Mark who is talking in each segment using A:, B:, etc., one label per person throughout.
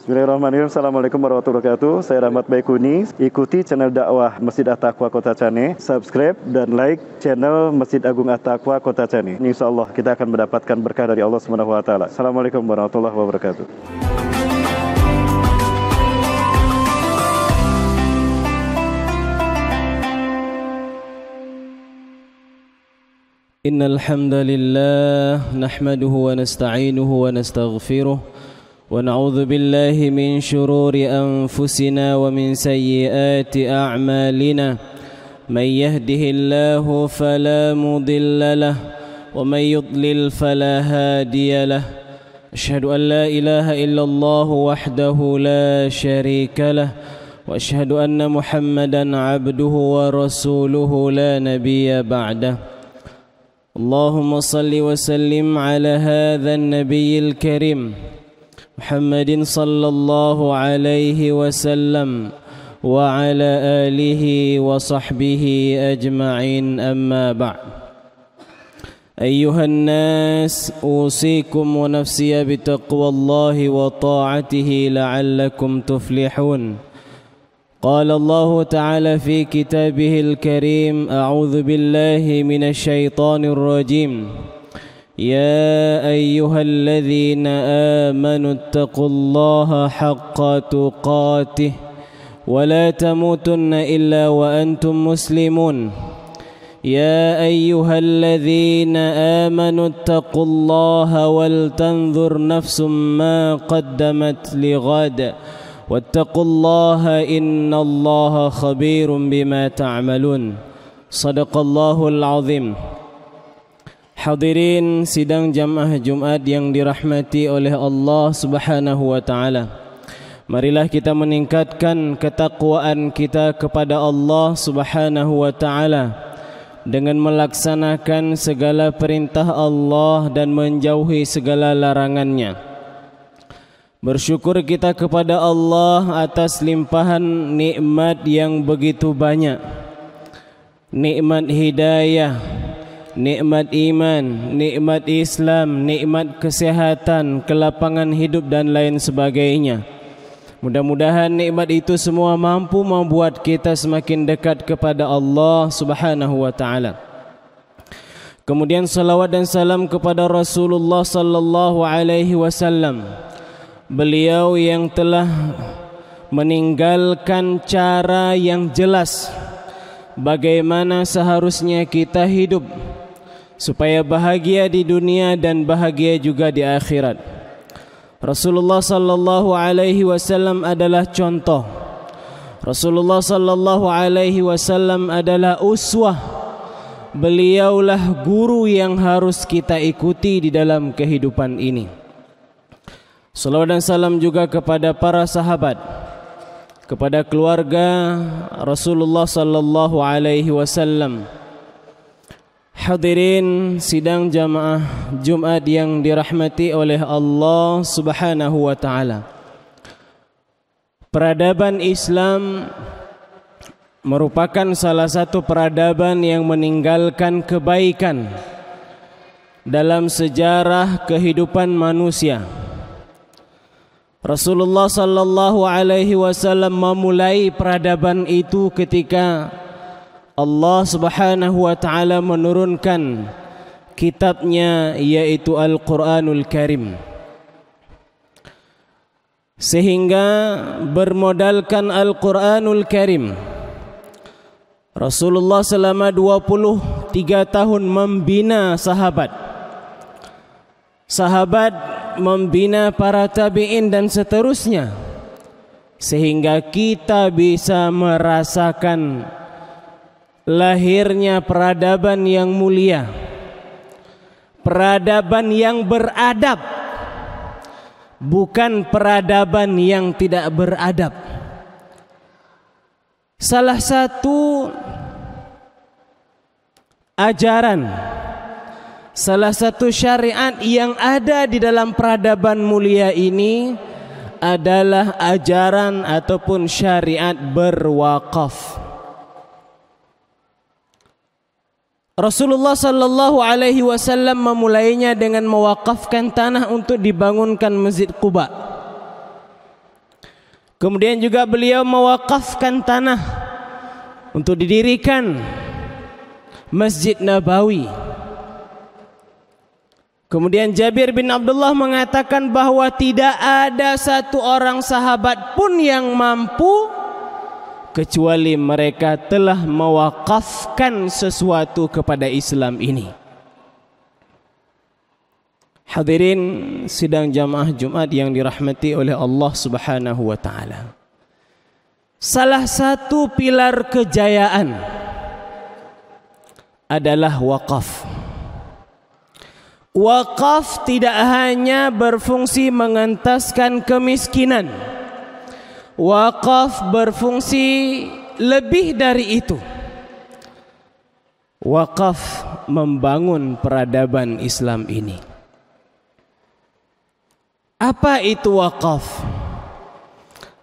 A: Bismillahirrahmanirrahim. Assalamualaikum warahmatullahi wabarakatuh. Saya Rahmat Baikuni. Ikuti channel dakwah Masjid At-Taqwa Kota Cane. Subscribe dan like channel Masjid Agung At-Taqwa Kota Cane. InsyaAllah kita akan mendapatkan berkah dari Allah SWT. Assalamualaikum warahmatullahi wabarakatuh.
B: Innal hamdalillah nahmaduhu wa nasta'inuhu wa nastaghfiruh wa na'udzu billahi min shururi anfusina wa min sayyiati a'malina may yahdihillahu fala mudilla lahu wa may yudlil fala hadiya lahu asyhadu an la ilaha illallah wahdahu la syarika lahu wa asyhadu anna muhammadan 'abduhu wa rasuluhu la nabiyya ba'dahu. اللهم صل وسلم على هذا النبي الكريم محمد صلى الله عليه وسلم وعلى آله وصحبه أجمعين أما بعد أيها الناس أوصيكم ونفسي بتقوى الله وطاعته لعلكم تفلحون. قال الله تعالى في كتابه الكريم أعوذ بالله من الشيطان الرجيم يا أيها الذين آمنوا اتقوا الله حق تقاته ولا تموتن إلا وأنتم مسلمون يا أيها الذين آمنوا اتقوا الله ولتنظر نفس ما قدمت لغد واتقوا الله إن الله خبير بما تعملون صدق الله العظيم. Hadirin sidang jamaah Jumat yang dirahmati oleh Allah Subhanahu wa taala. Marilah kita meningkatkan ketakwaan kita kepada Allah Subhanahu wa taala dengan melaksanakan segala perintah Allah dan menjauhi segala larangannya. Bersyukur kita kepada Allah atas limpahan nikmat yang begitu banyak. Nikmat hidayah, nikmat iman, nikmat Islam, nikmat kesehatan, kelapangan hidup dan lain sebagainya. Mudah-mudahan nikmat itu semua mampu membuat kita semakin dekat kepada Allah Subhanahu wa taala. Kemudian salawat dan salam kepada Rasulullah sallallahu alaihi wasallam. Beliau yang telah meninggalkan cara yang jelas bagaimana seharusnya kita hidup supaya bahagia di dunia dan bahagia juga di akhirat. Rasulullah sallallahu alaihi wasallam adalah contoh. Rasulullah sallallahu alaihi wasallam adalah uswah. Beliaulah guru yang harus kita ikuti di dalam kehidupan ini. Salawat dan salam juga kepada para sahabat, kepada keluarga Rasulullah sallallahu alaihi wasallam. Hadirin sidang jamaah Jumat yang dirahmati oleh Allah Subhanahu wa taala. Peradaban Islam merupakan salah satu peradaban yang meninggalkan kebaikan dalam sejarah kehidupan manusia. Rasulullah sallallahu alaihi wasallam memulai peradaban itu ketika Allah Subhanahu wa taala menurunkan kitabnya yaitu Al-Qur'anul Karim. Sehingga bermodalkan Al-Qur'anul Karim, Rasulullah selama 23 tahun membina sahabat. Membina para tabi'in dan seterusnya, sehingga kita bisa merasakan lahirnya peradaban yang mulia, peradaban yang beradab, bukan peradaban yang tidak beradab. Salah satu ajaran, salah satu syariat yang ada di dalam peradaban mulia ini adalah ajaran ataupun syariat berwakaf. Rasulullah sallallahu alaihi wasallam memulainya dengan mewakafkan tanah untuk dibangunkan Masjid Quba. Kemudian juga beliau mewakafkan tanah untuk didirikan Masjid Nabawi. Kemudian Jabir bin Abdullah mengatakan bahwa tidak ada satu orang sahabat pun yang mampu kecuali mereka telah mewakafkan sesuatu kepada Islam ini. Hadirin sidang jamaah Jumat yang dirahmati oleh Allah Subhanahu wa taala. Salah satu pilar kejayaan adalah wakaf. Wakaf tidak hanya berfungsi mengentaskan kemiskinan. Wakaf berfungsi lebih dari itu. Wakaf membangun peradaban Islam ini. Apa itu wakaf?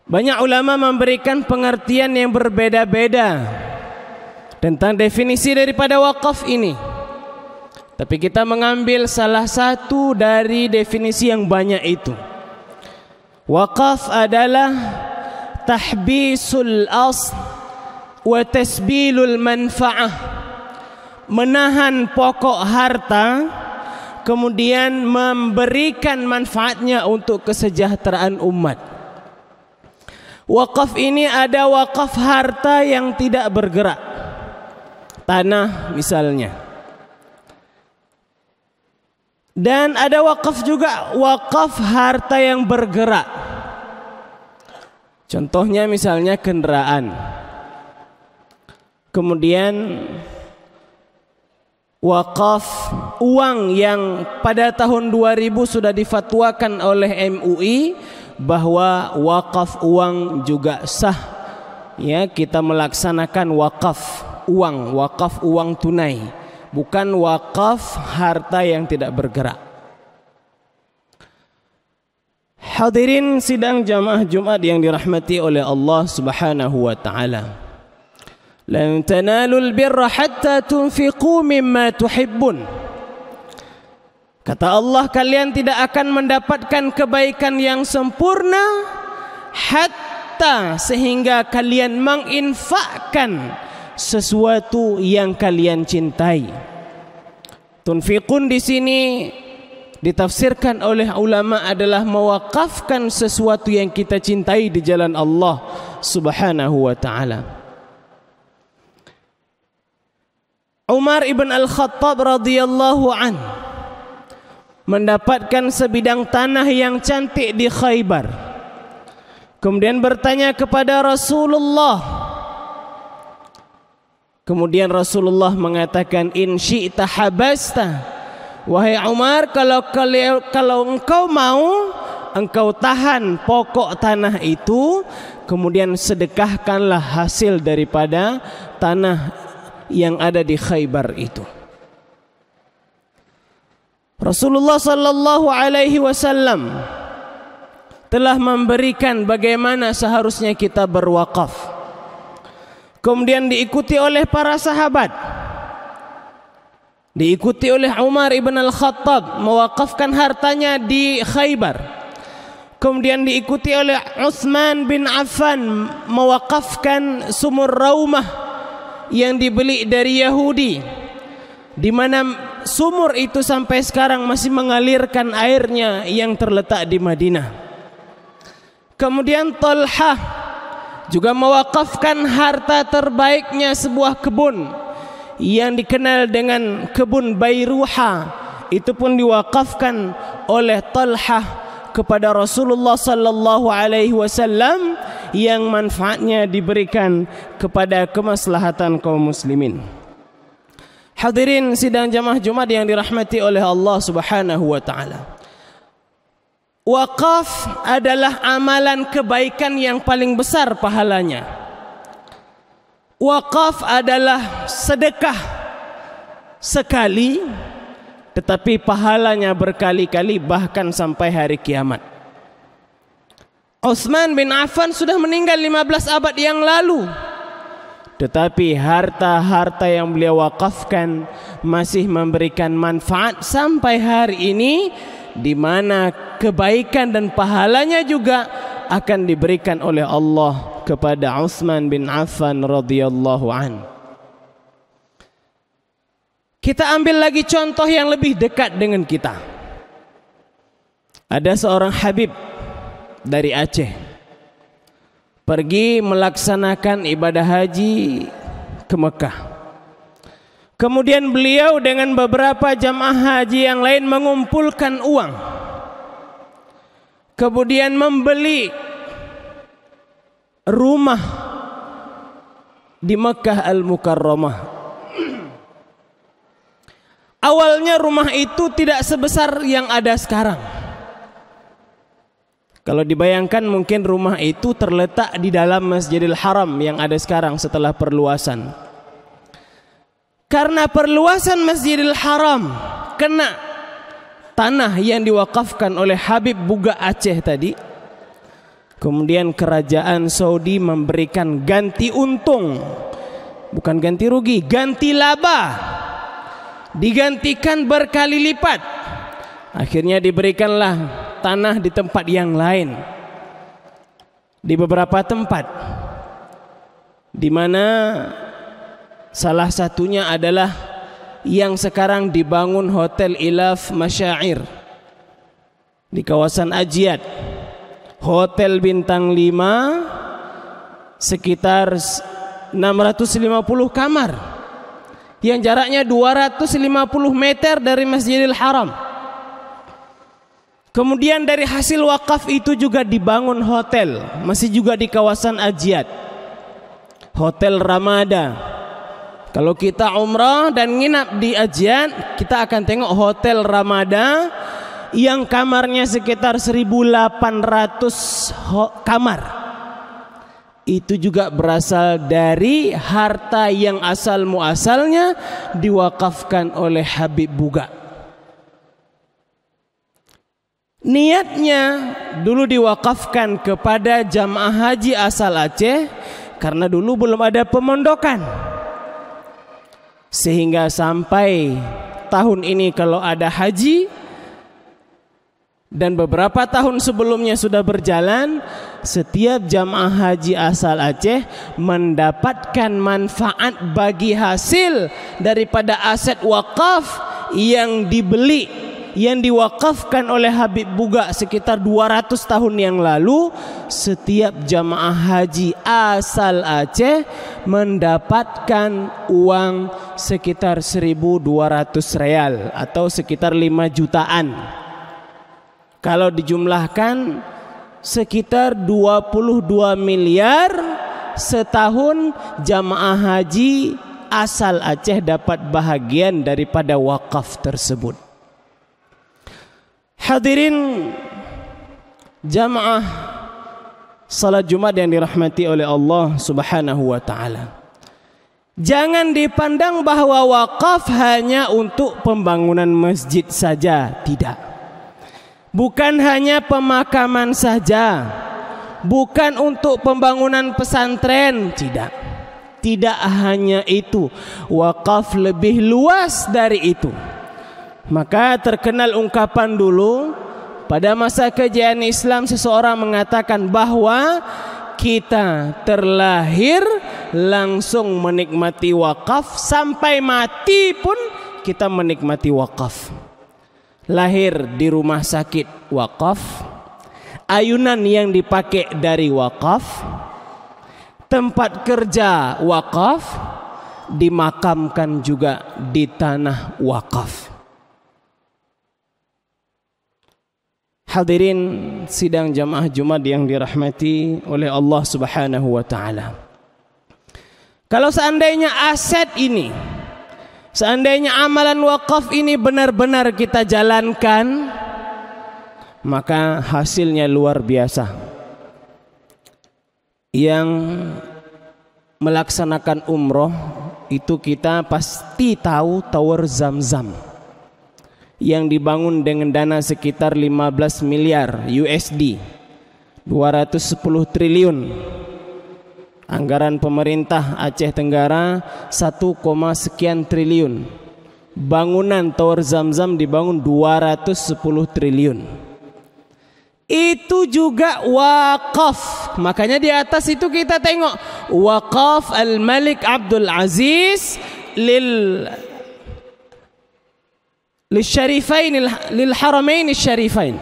B: Banyak ulama memberikan pengertian yang berbeda-beda tentang definisi daripada wakaf ini. Tapi kita mengambil salah satu dari definisi yang banyak itu. Wakaf adalah tahbisul asl wa tasbilul manfa'ah. Menahan pokok harta, kemudian memberikan manfaatnya untuk kesejahteraan umat. Wakaf ini ada wakaf harta yang tidak bergerak. Tanah misalnya. Dan ada wakaf juga wakaf harta yang bergerak. Contohnya misalnya kendaraan. Kemudian wakaf uang yang pada tahun 2000 sudah difatwakan oleh MUI bahwa wakaf uang juga sah. Ya, kita melaksanakan wakaf uang tunai, bukan wakaf harta yang tidak bergerak. Hadirin sidang jamaah Jumat yang dirahmati oleh Allah Subhanahu wa taala. Lan tanalul birra hatta tunfiqu mimma tuhibbun. Kata Allah, kalian tidak akan mendapatkan kebaikan yang sempurna hatta sehingga kalian menginfakkan sesuatu yang kalian cintai. Tunfiqun di sini ditafsirkan oleh ulama adalah mewakafkan sesuatu yang kita cintai di jalan Allah Subhanahu wa taala. Umar ibn al-Khattab radhiyallahu an mendapatkan sebidang tanah yang cantik di Khaybar. Kemudian bertanya kepada Rasulullah. Kemudian Rasulullah mengatakan, in syi'ta habasta. Wahai Umar, kalau engkau mau, engkau tahan pokok tanah itu, kemudian sedekahkanlah hasil daripada tanah yang ada di Khaybar itu. Rasulullah sallallahu alaihi wasallam telah memberikan bagaimana seharusnya kita berwakaf. Kemudian diikuti oleh para sahabat. Diikuti oleh Umar ibn al-Khattab mewakafkan hartanya di Khaybar. Kemudian diikuti oleh Utsman bin Affan mewakafkan sumur Raumah yang dibeli dari Yahudi, di mana sumur itu sampai sekarang masih mengalirkan airnya yang terletak di Madinah. Kemudian Talhah juga mewakafkan harta terbaiknya sebuah kebun yang dikenal dengan kebun Bairuha. Itu pun diwakafkan oleh Talhah kepada Rasulullah sallallahu alaihi wasallam yang manfaatnya diberikan kepada kemaslahatan kaum muslimin. Hadirin sidang jamaah Jumat yang dirahmati oleh Allah Subhanahu wa taala. Wakaf adalah amalan kebaikan yang paling besar pahalanya. Wakaf adalah sedekah sekali, tetapi pahalanya berkali-kali bahkan sampai hari kiamat. Utsman bin Affan sudah meninggal 15 abad yang lalu, tetapi harta-harta yang beliau wakafkan masih memberikan manfaat sampai hari ini, di mana kebaikan dan pahalanya juga akan diberikan oleh Allah kepada Utsman bin Affan radhiyallahu an. Kita ambil lagi contoh yang lebih dekat dengan kita. Ada seorang Habib dari Aceh pergi melaksanakan ibadah haji ke Mekah. Kemudian beliau dengan beberapa jamaah haji yang lain mengumpulkan uang. Kemudian membeli rumah di Mekah Al-Mukarramah. Awalnya rumah itu tidak sebesar yang ada sekarang. Kalau dibayangkan mungkin rumah itu terletak di dalam Masjidil Haram yang ada sekarang setelah perluasan. Karena perluasan Masjidil Haram kena tanah yang diwakafkan oleh Habib Buga Aceh tadi, kemudian kerajaan Saudi memberikan ganti untung, bukan ganti rugi, ganti laba, digantikan berkali lipat. Akhirnya diberikanlah tanah di tempat yang lain, di beberapa tempat, di mana salah satunya adalah yang sekarang dibangun Hotel Ilaf Masyair di kawasan Ajiat. Hotel bintang 5 sekitar 650 kamar yang jaraknya 250 meter dari Masjidil Haram. Kemudian dari hasil wakaf itu juga dibangun hotel, masih juga di kawasan Ajiat, Hotel Ramada. Kalau kita umrah dan nginap di Ajiat, kita akan tengok Hotel Ramada yang kamarnya sekitar 1.800 kamar. Itu juga berasal dari harta yang asal muasalnya diwakafkan oleh Habib Buga. Niatnya dulu diwakafkan kepada jamaah haji asal Aceh karena dulu belum ada pemondokan. Sehingga sampai tahun ini kalau ada haji dan beberapa tahun sebelumnya sudah berjalan, setiap jamaah haji asal Aceh mendapatkan manfaat bagi hasil daripada aset wakaf yang dibeli, yang diwakafkan oleh Habib Buga sekitar 200 tahun yang lalu. Setiap jamaah haji asal Aceh mendapatkan uang sekitar 1.200 real atau sekitar 5 jutaan. Kalau dijumlahkan sekitar 22 miliar setahun jamaah haji asal Aceh dapat bahagian daripada wakaf tersebut. Hadirin jamaah salat Jumat yang dirahmati oleh Allah Subhanahu wa taala. Jangan dipandang bahwa wakaf hanya untuk pembangunan masjid saja, tidak. Bukan hanya pemakaman saja, bukan untuk pembangunan pesantren, tidak. Tidak hanya itu, wakaf lebih luas dari itu. Maka terkenal ungkapan dulu pada masa kejayaan Islam, seseorang mengatakan bahwa kita terlahir langsung menikmati wakaf, sampai mati pun kita menikmati wakaf. Lahir di rumah sakit wakaf, ayunan yang dipakai dari wakaf, tempat kerja wakaf, dimakamkan juga di tanah wakaf. Hadirin sidang jamaah Jumat yang dirahmati oleh Allah Subhanahu wa taala. Kalau seandainya aset ini, seandainya amalan wakaf ini benar-benar kita jalankan, maka hasilnya luar biasa. Yang melaksanakan umroh itu kita pasti tahu Tower Zamzam yang dibangun dengan dana sekitar 15 miliar USD, 210 triliun. Anggaran pemerintah Aceh Tenggara 1, sekian triliun. Bangunan Tower Zamzam dibangun 210 triliun. itu juga wakaf. Makanya di atas itu kita tengok wakaf Al-Malik Abdul Aziz lil Haramain Syarifain.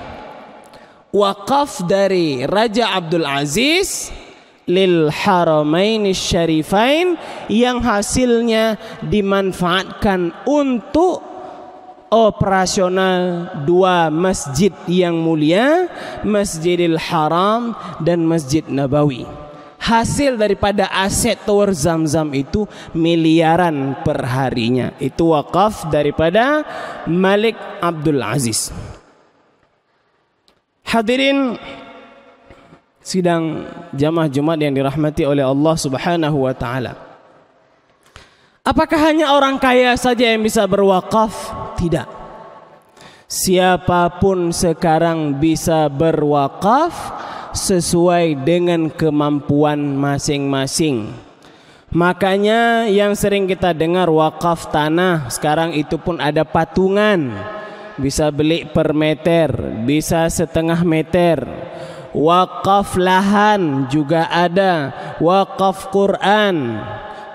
B: Wakaf dari Raja Abdul Aziz lil Haramain Syarifain yang hasilnya dimanfaatkan untuk operasional dua masjid yang mulia, Masjidil Haram dan Masjid Nabawi. Hasil daripada aset Tower Zamzam itu miliaran per harinya. Itu wakaf daripada Malik Abdul Aziz. Hadirin sidang jamaah Jumat yang dirahmati oleh Allah Subhanahu wa taala. Apakah hanya orang kaya saja yang bisa berwakaf? Tidak. Siapapun sekarang bisa berwakaf sesuai dengan kemampuan masing-masing. Makanya yang sering kita dengar wakaf tanah, sekarang itu pun ada patungan. Bisa beli per meter, bisa setengah meter. Wakaf lahan juga ada, wakaf Quran,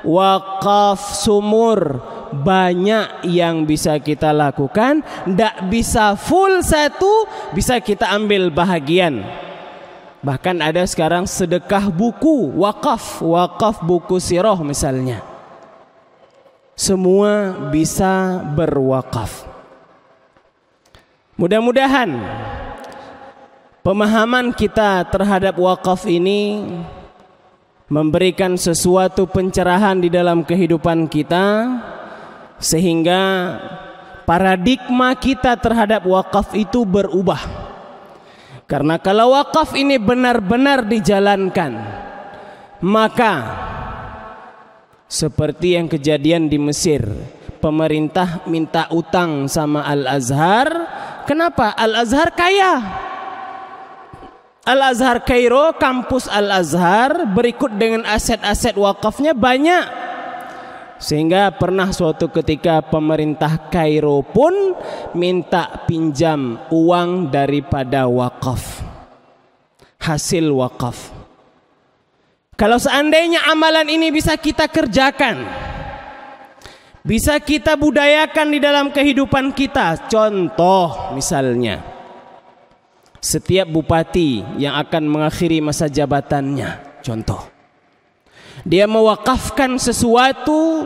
B: wakaf sumur, banyak yang bisa kita lakukan. Tidak bisa full satu, bisa kita ambil bahagian. Bahkan ada sekarang sedekah buku wakaf, wakaf buku sirah misalnya. Semua bisa berwakaf. Mudah-mudahan pemahaman kita terhadap wakaf ini memberikan sesuatu pencerahan di dalam kehidupan kita, sehingga paradigma kita terhadap wakaf itu berubah. Karena kalau wakaf ini benar-benar dijalankan, maka seperti yang kejadian di Mesir, pemerintah minta utang sama Al-Azhar. Kenapa? Al-Azhar kaya. Al-Azhar Kairo, kampus Al-Azhar berikut dengan aset-aset wakafnya banyak. Sehingga pernah suatu ketika pemerintah Kairo pun minta pinjam uang daripada wakaf, hasil wakaf. Kalau seandainya amalan ini bisa kita kerjakan, bisa kita budayakan di dalam kehidupan kita. Contoh misalnya, setiap bupati yang akan mengakhiri masa jabatannya, contoh, dia mewakafkan sesuatu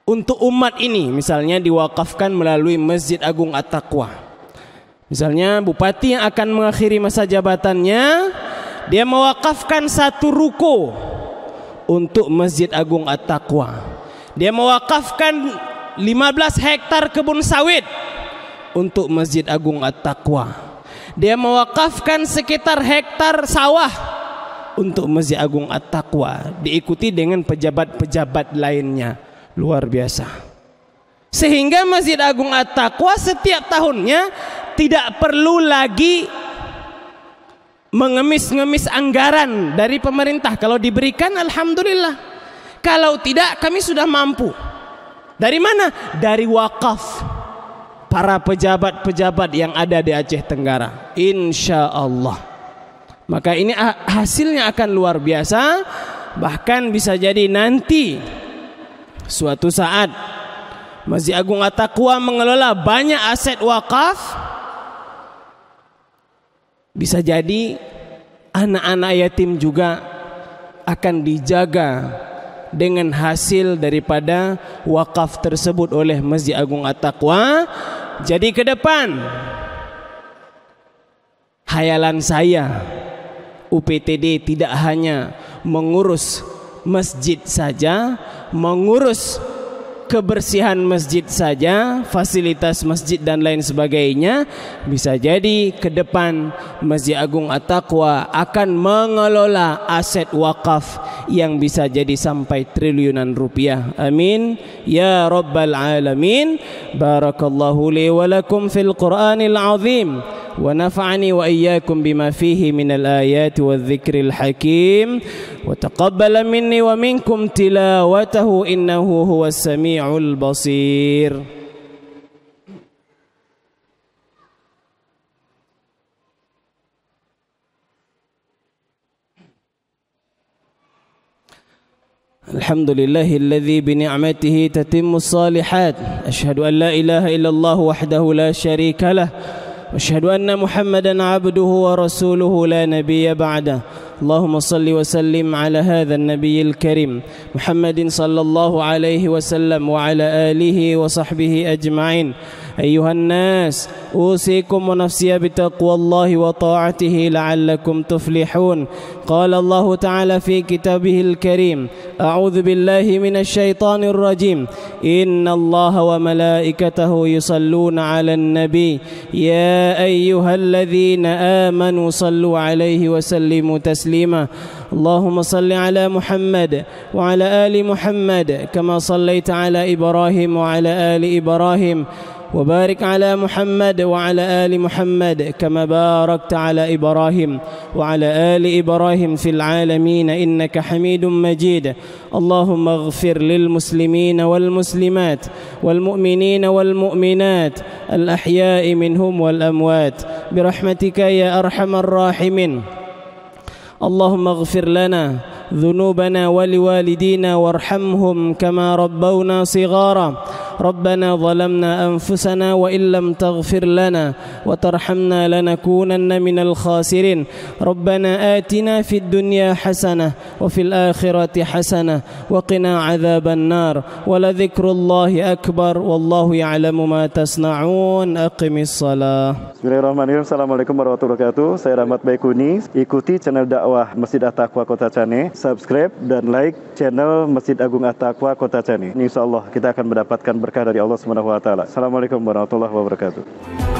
B: untuk umat ini. Misalnya diwakafkan melalui Masjid Agung At-Taqwa. Misalnya bupati yang akan mengakhiri masa jabatannya, dia mewakafkan satu ruko untuk Masjid Agung At-Taqwa. Dia mewakafkan 15 hektar kebun sawit untuk Masjid Agung At-Taqwa. Dia mewakafkan sekitar hektar sawah untuk Masjid Agung At-Taqwa, diikuti dengan pejabat-pejabat lainnya. Luar biasa. Sehingga Masjid Agung At-Taqwa setiap tahunnya tidak perlu lagi mengemis-ngemis anggaran dari pemerintah. Kalau diberikan alhamdulillah, kalau tidak kami sudah mampu. Dari mana? Dari wakaf para pejabat-pejabat yang ada di Aceh Tenggara, insya Allah. Maka ini hasilnya akan luar biasa. Bahkan bisa jadi nanti suatu saat Masjid Agung At-Taqwa mengelola banyak aset wakaf. Bisa jadi anak-anak yatim juga akan dijaga dengan hasil daripada wakaf tersebut oleh Masjid Agung At-Taqwa. Jadi ke depan hayalan saya, UPTD tidak hanya mengurus masjid saja, mengurus kebersihan masjid saja, fasilitas masjid dan lain sebagainya. Bisa jadi ke depan Masjid Agung At-Taqwa akan mengelola aset wakaf yang bisa jadi sampai triliunan rupiah. Amin ya rabbal alamin. Barakallahu li wa lakum fil Qur'anil azim wa nafa'ani wa iyyakum bima fihi minal ayati wadh-dhikril hakim wa taqabbala minni wa minkum tilawatahu innahu huwas samiul basir. الحمد لله الذي بنعمته تتم الصالحات. أشهد أن لا إله إلا الله وحده لا شريك له، وأشهد أن محمدا عبده ورسوله لا نبي بعده. اللهم صل وسلم على هذا النبي الكريم محمد صلى الله عليه وسلم وعلى آله وصحبه أجمعين. أيها الناس، أوصيكم ونفسي بتقوى الله وطاعته لعلكم تفلحون. قال الله تعالى في كتابه الكريم: أعوذ بالله من الشيطان الرجيم، إن الله وملائكته يصلون على النبي يا أيها الذين آمنوا صلوا عليه وسلموا تسليما. اللهم صل على محمد وعلى آل محمد كما صليت على إبراهيم وعلى آل إبراهيم، وبارك على محمد وعلى آل محمد كما باركت على إبراهيم وعلى آل إبراهيم في العالمين إنك حميد مجيد. اللهم اغفر للمسلمين والمسلمات والمؤمنين والمؤمنات الأحياء منهم والأموات برحمتك يا أرحم الراحمين. اللهم اغفر لنا ذنوبنا ولوالدينا وارحمهم كما ربونا صغارا. ربنا ظلمنا أنفسنا وإن لم تغفر لنا وترحمنا لنكونن من الخاسرين. ربنا آتنا في الدنيا حسنة وفي الآخرة حسنة وقنا عذاب النار ولذكر الله أكبر والله يعلم ما تصنعون. أقم الصلاة.
A: Bismillahirrahmanirrahim. Assalamualaikum warahmatullahi wabarakatuh. Saya Rahmat Baikuni. Ikuti channel dakwah Masjid At-Taqwa Kota Cane. Subscribe dan like channel Masjid Agung At-Taqwa Kota Cane. Insyaallah kita akan mendapatkan berkah dari Allah Subhanahu wa taala. Assalamualaikum warahmatullahi wabarakatuh.